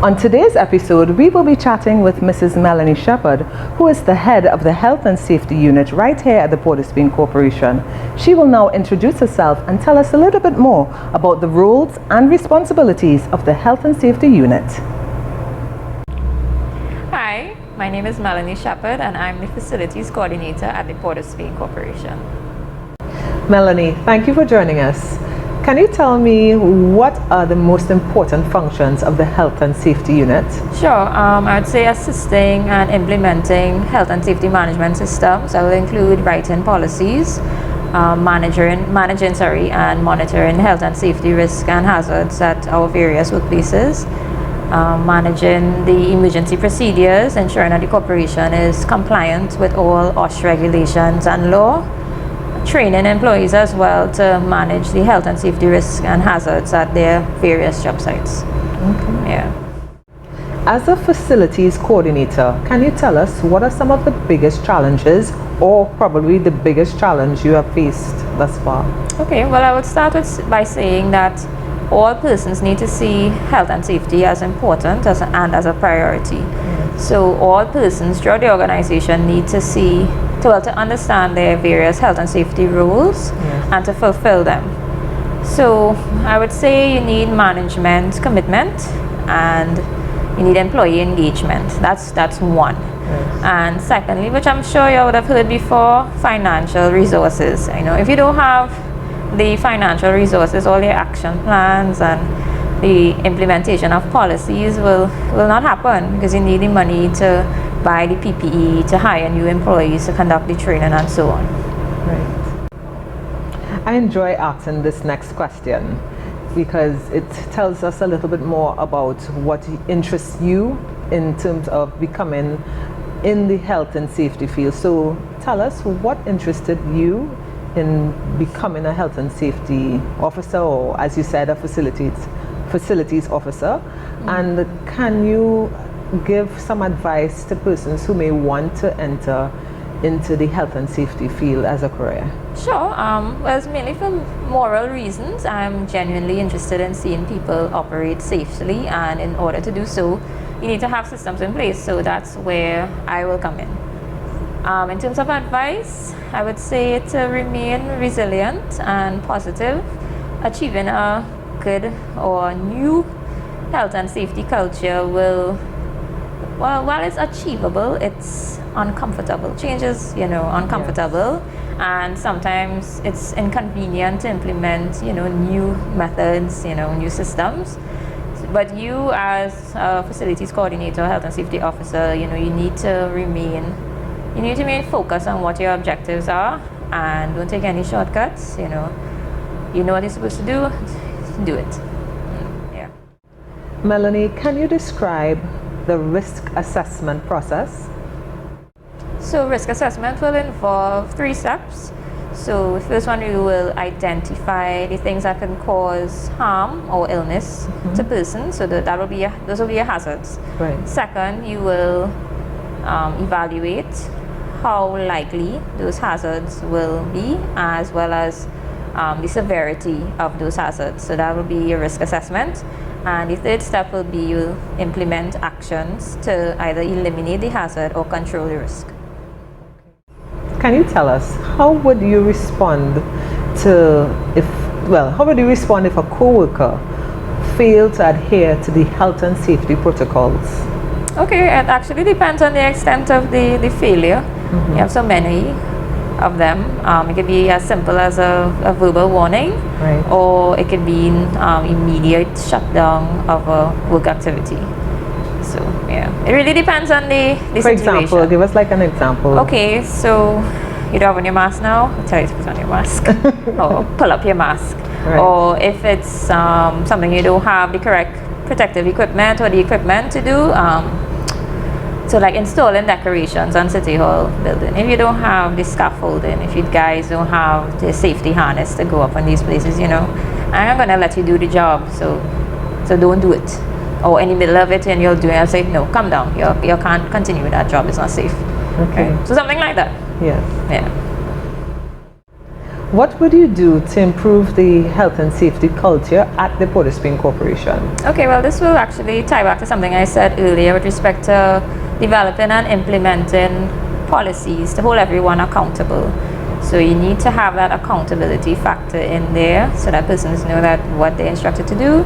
On today's episode, we will be chatting with Mrs. Melanie Sheppard, who is the head of the Health and Safety Unit right here at the Port of Spain Corporation. She will now introduce herself and tell us a little bit more about the roles and responsibilities of the Health and Safety Unit. Hi, my name is Melanie Sheppard and I'm the Facilities Coordinator at the Port of Spain Corporation. Melanie, thank you for joining us. Can you tell me what are the most important functions of the Health and Safety Unit? Sure, I would say assisting and implementing health and safety management systems. That will include writing policies, managing and monitoring health and safety risks and hazards at our various workplaces, managing the emergency procedures, ensuring that the corporation is compliant with all OSH regulations and law, training employees as well to manage the health and safety risks and hazards at their various job sites. Okay. Yeah. As a facilities coordinator, can you tell us what are some of the biggest challenges or probably the biggest challenge you have faced thus far? Okay, well, I would start by saying that all persons need to see health and safety as important and as a priority. Yes. So all persons throughout the organization need to understand their various health and safety roles. Yes. And to fulfill them. So I would say you need management commitment and you need employee engagement. That's one. Yes. And secondly, which I'm sure you would have heard before, financial resources. If you don't have the financial resources, all your action plans and the implementation of policies will not happen, because you need the money to buy the PPE, to hire new employees, to conduct the training and so on. Right. I enjoy asking this next question because it tells us a little bit more about what interests you in terms of becoming in the health and safety field. So tell us what interested you in becoming a health and safety officer, or as you said, a facilities officer. Mm-hmm. And can you give some advice to persons who may want to enter into the health and safety field as a career? Sure. Well, it's mainly for moral reasons. I'm genuinely interested in seeing people operate safely, and in order to do so, you need to have systems in place. So that's where I will come in. In terms of advice, I would say to remain resilient and positive. Achieving a good or new health and safety culture will, well, while it's achievable, it's uncomfortable. Change is, uncomfortable. Yes. And sometimes it's inconvenient to implement, new methods, new systems. But you, as a facilities coordinator, health and safety officer, you need to remain focused on what your objectives are, and don't take any shortcuts. You know what you're supposed to do it. Yeah. Melanie, can you describe the risk assessment process? So risk assessment will involve 3 steps. So the first one, you will identify the things that can cause harm or illness to persons. So those will be your hazards. Right. Second, you will evaluate how likely those hazards will be, as well as the severity of those hazards. So that will be your risk assessment. And the third step will be you implement actions to either eliminate the hazard or control the risk. Can you tell us how would you respond if a co-worker failed to adhere to the health and safety protocols? Okay, it actually depends on the extent of the failure. You have so many of them. It could be as simple as a verbal warning, right, or it could be immediate shutdown of a work activity. So yeah, it really depends on the For situation. example, give us like an example. Okay, so you don't have on your mask now, I'll tell you to put on your mask or pull up your mask. Right. Or if it's something you don't have the correct protective equipment or the equipment to do, so like installing decorations on City Hall building. If you don't have the scaffolding, if you guys don't have the safety harness to go up on these places, I'm not gonna let you do the job, so don't do it. Or in the middle of it and you'll do it, I'll say, no, come down, you can't continue with that job, it's not safe. Okay. So something like that. Yes. Yeah. What would you do to improve the health and safety culture at the Port of Spain Corporation? Okay, well, this will actually tie back to something I said earlier with respect to developing and implementing policies to hold everyone accountable. So you need to have that accountability factor in there so that persons know that what they're instructed to do,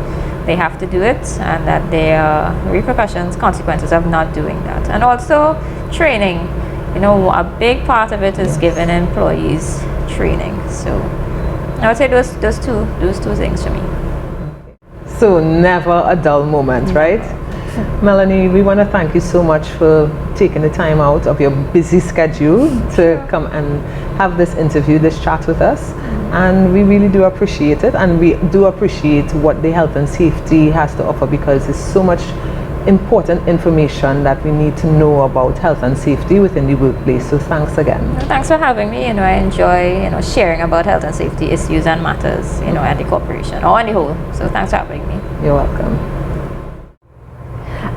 they have to do it, and that there are repercussions, consequences of not doing that. And also training. You know, a big part of it is giving employees training. So I would say those two things for me. So never a dull moment, right? Melanie, we want to thank you so much for taking the time out of your busy schedule to come and have this interview, this chat with us. And we really do appreciate it, and we do appreciate what the health and safety has to offer, because there's so much important information that we need to know about health and safety within the workplace. So thanks again. Well, thanks for having me. I enjoy sharing about health and safety issues and matters at the corporation or on the whole. So thanks for having me. You're welcome.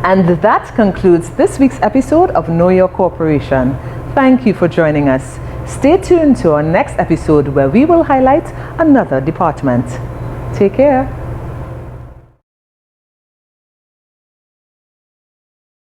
And that concludes this week's episode of Know Your Corporation. Thank you for joining us. Stay tuned to our next episode where we will highlight another department. Take care.